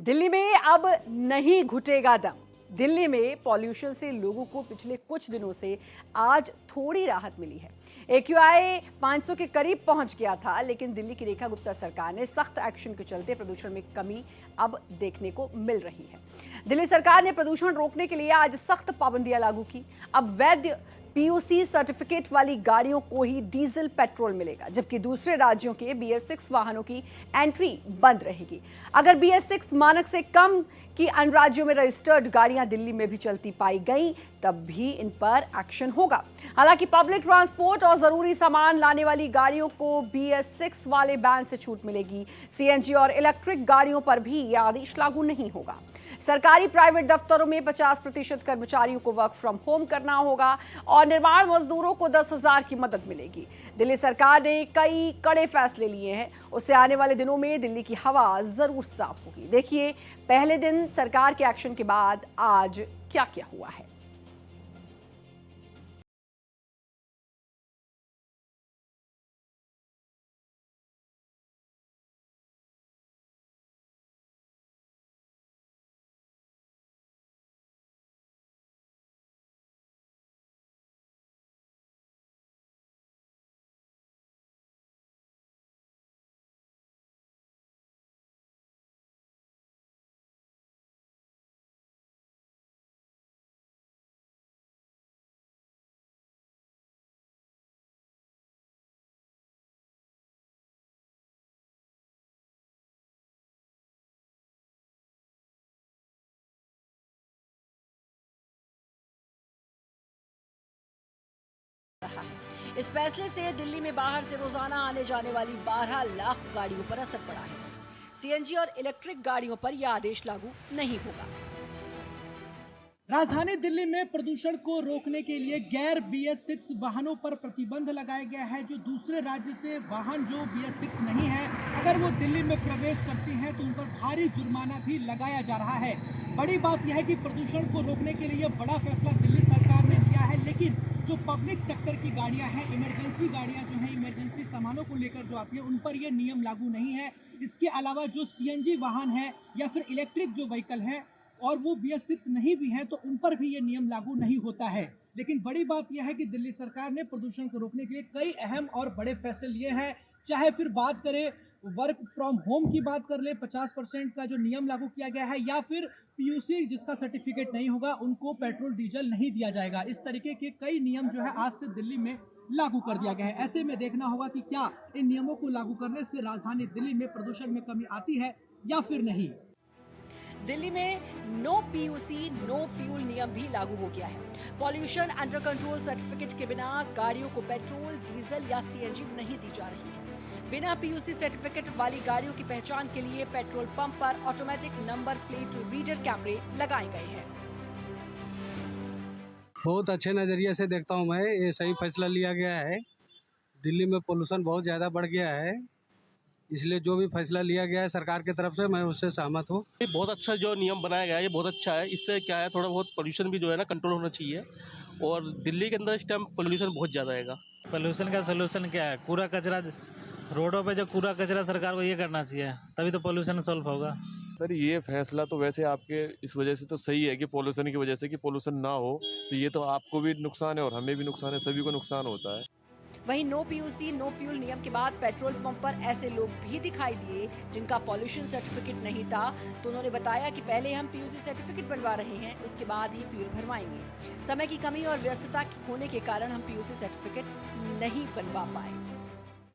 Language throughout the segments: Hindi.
दिल्ली में अब नहीं घुटेगा दम। दिल्ली में पॉल्यूशन से लोगों को पिछले कुछ दिनों से आज थोड़ी राहत मिली है। AQI 500 के करीब पहुंच गया था, लेकिन दिल्ली की रेखा गुप्ता सरकार ने सख्त एक्शन के चलते प्रदूषण में कमी अब देखने को मिल रही है। दिल्ली सरकार ने प्रदूषण रोकने के लिए आज सख्त पाबंदियां लागू की। अब वैध PUC सर्टिफिकेट वाली गाड़ियों को ही डीजल पेट्रोल मिलेगा, जबकि दूसरे राज्यों के BS6 वाहनों की एंट्री बंद रहेगी। अगर BS6 मानक से कम की अन्य राज्यों में रजिस्टर्ड गाड़ियां दिल्ली में भी चलती पाई गई, तब भी इन पर एक्शन होगा। हालांकि पब्लिक ट्रांसपोर्ट और जरूरी सामान लाने वाली गाड़ियों को BS6 वाले बैन से छूट मिलेगी। CNG और इलेक्ट्रिक गाड़ियों पर भी यह आदेश लागू नहीं होगा। सरकारी प्राइवेट दफ्तरों में 50% कर्मचारियों को वर्क फ्रॉम होम करना होगा और निर्माण मजदूरों को 10,000 की मदद मिलेगी। दिल्ली सरकार ने कई कड़े फैसले लिए हैं। उससे आने वाले दिनों में दिल्ली की हवा जरूर साफ होगी। देखिए पहले दिन सरकार के एक्शन के बाद आज क्या क्या हुआ है। इस फैसले से दिल्ली में बाहर से रोजाना आने जाने वाली 12 लाख गाड़ियों पर असर पड़ा है। CNG और इलेक्ट्रिक गाड़ियों पर यह आदेश लागू नहीं होगा। राजधानी दिल्ली में प्रदूषण को रोकने के लिए गैर BS6 वाहनों पर प्रतिबंध लगाया गया है। जो दूसरे राज्य से वाहन जो BS6 नहीं है, अगर वो दिल्ली में प्रवेश करती हैं तो उन पर भारी जुर्माना भी लगाया जा रहा है। बड़ी बात यह है कि प्रदूषण को रोकने के लिए बड़ा फैसला दिल्ली सरकार ने लिया है, लेकिन जो पब्लिक सेक्टर की गाड़ियां हैं, इमरजेंसी गाड़ियां जो हैं, इमरजेंसी सामानों को लेकर जो आती है, उन पर यह नियम लागू नहीं है। इसके अलावा जो CNG वाहन है या फिर इलेक्ट्रिक जो व्हीकल है और वो BS6 नहीं भी हैं, तो उन पर भी ये नियम लागू नहीं होता है। लेकिन बड़ी बात यह है कि दिल्ली सरकार ने प्रदूषण को रोकने के लिए कई अहम और बड़े फैसले लिए हैं। चाहे फिर बात करें वर्क फ्रॉम होम की, बात कर ले 50% का जो नियम लागू किया गया है, या फिर PUC जिसका सर्टिफिकेट नहीं होगा उनको पेट्रोल डीजल नहीं दिया जाएगा। इस तरीके के कई नियम जो है आज से दिल्ली में लागू कर दिया गया है। ऐसे में देखना होगा कि क्या इन नियमों को लागू करने से राजधानी दिल्ली में प्रदूषण में कमी आती है या फिर नहीं। दिल्ली में नो PUC नो फ्यूल नियम भी लागू हो गया है। पॉल्यूशन अंडर कंट्रोल सर्टिफिकेट के बिना गाड़ियों को पेट्रोल, डीजल या CNG नहीं दी जा रही है। बिना PUC सर्टिफिकेट वाली गाड़ियों की पहचान के लिए पेट्रोल पंप पर ऑटोमेटिक नंबर प्लेट रीडर कैमरे लगाए गए हैं। बहुत अच्छे नज़रिए से देखता हूँ मैं, ये सही फैसला लिया गया है। दिल्ली में पोल्यूशन बहुत ज़्यादा बढ़ गया है, इसलिए जो भी फैसला लिया गया है सरकार की तरफ से, मैं उससे सहमत हूँ। ये बहुत अच्छा जो नियम बनाया गया है, ये बहुत अच्छा है। इससे क्या है, थोड़ा बहुत पोल्यूशन भी जो है ना कंट्रोल होना चाहिए। और दिल्ली के अंदर इस टाइम पोल्यूशन बहुत ज़्यादा है। पोल्यूशन का सोल्यूशन क्या है? कूड़ा कचरा रोडों पे, जो कूड़ा कचरा सरकार को ये करना चाहिए, तभी तो पोल्यूशन सॉल्व होगा। सर ये फैसला तो वैसे आपके इस वजह से तो सही है कि पोल्यूशन की वजह से, कि पोल्यूशन ना हो तो ये तो आपको भी नुकसान है और हमें भी नुकसान है, सभी को नुकसान होता है। वहीं नो PUC नो फ्यूल नियम के बाद पेट्रोल पंप पर ऐसे लोग भी दिखाई दिए जिनका पॉल्यूशन सर्टिफिकेट नहीं था, तो उन्होंने बताया कि पहले हम PUC सर्टिफिकेट बनवा रहे हैं, उसके बाद ही फ्यूल भरवाएंगे। समय की कमी और व्यस्तता होने के कारण हम PUC सर्टिफिकेट नहीं बनवा पाए।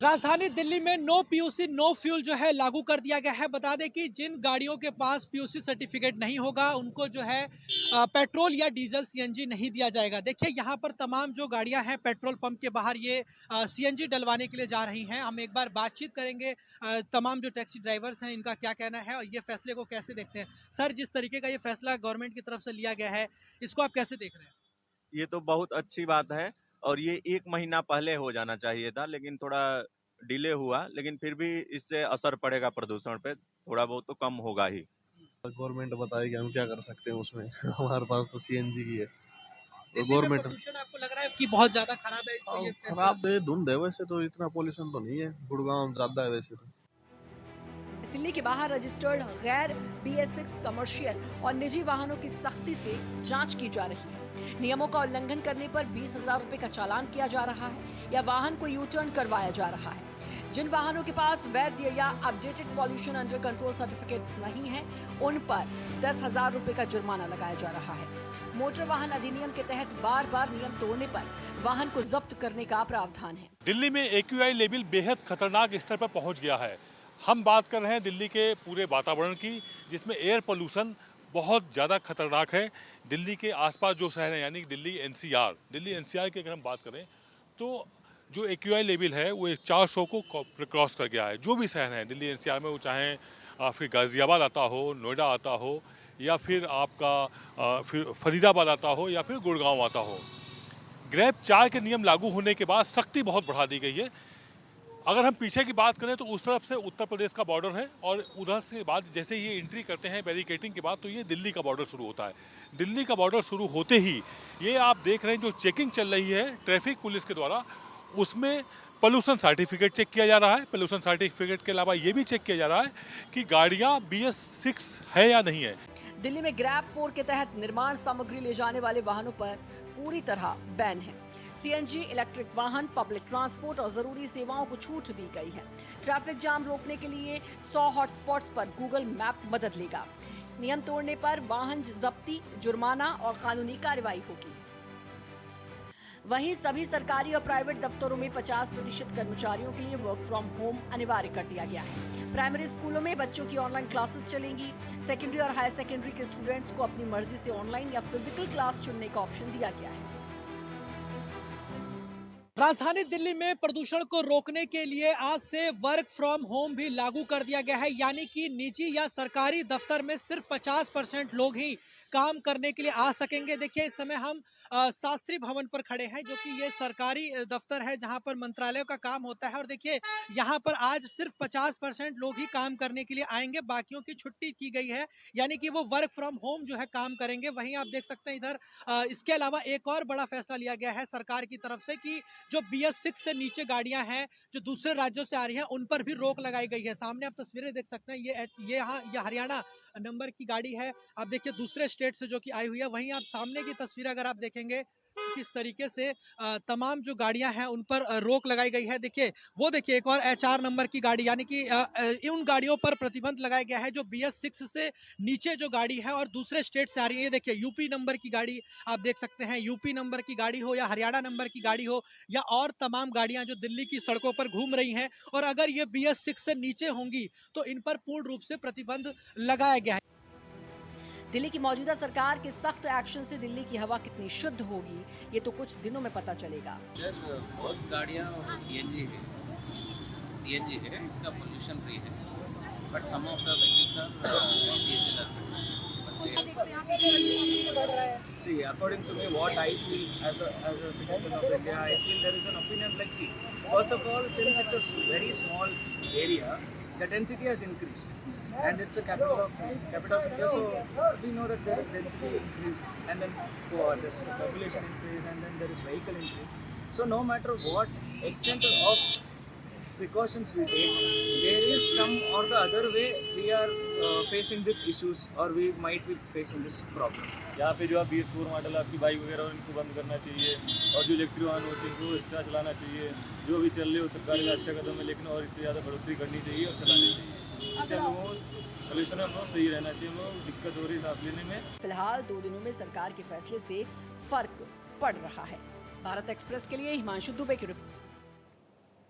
राजधानी दिल्ली में नो PUC नो फ्यूल जो है लागू कर दिया गया है। बता दें कि जिन गाड़ियों के पास PUC सर्टिफिकेट नहीं होगा उनको जो है पेट्रोल या डीजल CNG नहीं दिया जाएगा। देखिए यहाँ पर तमाम जो गाड़ियां हैं पेट्रोल पंप के बाहर ये CNG डलवाने के लिए जा रही हैं। हम एक बार बातचीत करेंगे तमाम जो टैक्सी ड्राइवर्स हैं, इनका क्या कहना है और ये फैसले को कैसे देखते हैं। सर, जिस तरीके का ये फैसला गवर्नमेंट की तरफ से लिया गया है, इसको आप कैसे देख रहे हैं? ये तो बहुत अच्छी बात है और ये 1 महीना पहले हो जाना चाहिए था, लेकिन थोड़ा डिले हुआ, लेकिन फिर भी इससे असर पड़ेगा प्रदूषण पे, थोड़ा बहुत तो कम होगा ही। गवर्नमेंट बताएगी, हम क्या कर सकते हैं उसमें। हमारे पास तो CNG की है। तो दिल्ली में गवर्नमेंट प्रदूषण आपको लग रहा है कि बहुत ज्यादा खराब है, इसलिए ये फैसला- खराब है, धुंध है, वैसे तो इतना पोल्यूशन तो नहीं है, गुड़गांव ज्यादा है वैसे तो। दिल्ली के बाहर रजिस्टर्ड गैर BS6 कमर्शियल और निजी वाहनों की सख्ती से जांच की जा रही है। नियमों का उल्लंघन करने पर 20,000 रुपए का चालान किया जा रहा है या वाहन को यू टर्न करवाया जा रहा है। जिन वाहनों के पास वैध या updated pollution under control certificates नहीं है, उन पर 10,000 रुपए का जुर्माना लगाया जा रहा है। मोटर वाहन अधिनियम के तहत बार-बार नियम तोड़ने पर वाहन को जब्त करने का प्रावधान है। दिल्ली में AQI लेवल बेहद खतरनाक स्तर पर पहुंच गया है। हम बात कर रहे हैं दिल्ली के पूरे वातावरण की, जिसमें एयर पोल्यूशन बहुत ज़्यादा खतरनाक है। दिल्ली के आसपास जो शहर हैं, यानी दिल्ली NCR की अगर हम बात करें तो जो AQI लेवल है वो 400 को क्रॉस कर गया है। जो भी शहर हैं दिल्ली NCR में, वो चाहें फिर गाज़ियाबाद आता हो, नोएडा आता हो, या फिर आपका फिर फरीदाबाद आता हो, या फिर गुड़गांव आता हो। ग्रेप 4 के नियम लागू होने के बाद सख्ती बहुत बढ़ा दी गई है। अगर हम पीछे की बात करें तो उस तरफ से उत्तर प्रदेश का बॉर्डर है, और उधर से बाद जैसे ये एंट्री करते हैं बैरिकेटिंग के बाद, तो ये दिल्ली का बॉर्डर शुरू होता है। दिल्ली का बॉर्डर शुरू होते ही ये आप देख रहे हैं जो चेकिंग चल रही है ट्रैफिक पुलिस के द्वारा, उसमें पोल्यूशन सर्टिफिकेट चेक किया जा रहा है। पोल्यूशन सर्टिफिकेट के अलावा ये भी चेक किया जा रहा है कि गाड़ियाँ BS6 है या नहीं है। दिल्ली में ग्रैप 4 के तहत निर्माण सामग्री ले जाने वाले वाहनों पर पूरी तरह बैन है। CNG, इलेक्ट्रिक वाहन, पब्लिक ट्रांसपोर्ट और जरूरी सेवाओं को छूट दी गई है। ट्रैफिक जाम रोकने के लिए 100 हॉटस्पॉट्स पर गूगल मैप मदद लेगा। नियम तोड़ने पर वाहन जब्ती, जुर्माना और कानूनी कार्रवाई होगी। वहीं सभी सरकारी और प्राइवेट दफ्तरों में 50% कर्मचारियों के लिए वर्क फ्रॉम होम अनिवार्य कर दिया गया है। प्राइमरी स्कूलों में बच्चों की ऑनलाइन क्लासेस चलेंगी। सेकेंडरी और हायर सेकेंडरी के स्टूडेंट्स को अपनी मर्जी से ऑनलाइन या फिजिकल क्लास चुनने का ऑप्शन दिया गया है। राजधानी दिल्ली में प्रदूषण को रोकने के लिए आज से वर्क फ्रॉम होम भी लागू कर दिया गया है, यानी कि निजी या सरकारी दफ्तर में सिर्फ 50% लोग ही काम करने के लिए आ सकेंगे। देखिए, इस समय हम शास्त्री भवन पर खड़े हैं, जो कि ये सरकारी दफ्तर है जहां पर मंत्रालयों का काम होता है। और देखिए, यहां पर आज सिर्फ 50% लोग ही काम करने के लिए आएंगे, बाकियों की छुट्टी की गई है, यानी कि वो वर्क फ्रॉम होम जो है काम करेंगे। वहीं आप देख सकते हैं इधर इसके अलावा एक और बड़ा फैसला लिया गया है सरकार की तरफ से कि जो BS6 से नीचे गाड़ियां हैं जो दूसरे राज्यों से आ रही हैं, उन पर भी रोक लगाई गई है। सामने आप तस्वीरें देख सकते हैं, ये यहाँ ये हरियाणा नंबर की गाड़ी है। आप देखिए दूसरे स्टेट से जो कि आई हुई है। वहीं आप सामने की तस्वीर अगर आप देखेंगे किस तरीके से तमाम जो गाड़ियां हैं उन पर रोक लगाई गई है। देखिए, वो देखिए एक और HR नंबर की गाड़ी, यानी कि उन गाड़ियों पर प्रतिबंध लगाया गया है जो BS6 से नीचे जो गाड़ी है और दूसरे स्टेट से आ रही है। ये देखिए UP नंबर की गाड़ी आप देख सकते हैं, UP नंबर की गाड़ी हो या हरियाणा नंबर की गाड़ी हो या और तमाम गाड़ियां जो दिल्ली की सड़कों पर घूम रही हैं, और अगर ये BS6 से नीचे होंगी तो इन पर पूर्ण रूप से प्रतिबंध लगाया गया है। दिल्ली की मौजूदा सरकार के सख्त एक्शन से दिल्ली की हवा कितनी शुद्ध होगी, ये तो कुछ दिनों में पता चलेगा। बहुत गाड़ियाँ CNG है, इसका पोल्यूशन फ्री है, but some of the vehicles are diesel. See, according to me, what I feel as a citizen of India, I feel there is an opinion like, see, first of all, since it's a very small area, the density has increased. And it's a capital of India, so we know that there is density increase, and then this population increase, and then there is vehicle increase. So no matter what extent of precautions we take, there is some or the other way we are facing these issues, or we might be facing this problem. यहाँ पे जो आप BS4 मॉडल आपकी बाइक वगैरह इनको बंद करना चाहिए, और जो इलेक्ट्रिक वाहन होते हैं इनको अच्छा चलाना चाहिए। जो भी चल रहे हो सरकार का अच्छा कदम है, लेकिन और इससे ज़्यादा बढ़ोतरी करनी चाहिए और चलानी चाहिए। इससे लोगों को पोल्यूशन में बहुत सही रहना चाहिए, लोग दिक्कत हो रही है सांस लेने में। फिलहाल 2 दिनों में सरकार के फैसले से फर्क पड़ रहा है। भारत एक्सप्रेस के लिए हिमांशु दुबे की रिपोर्ट।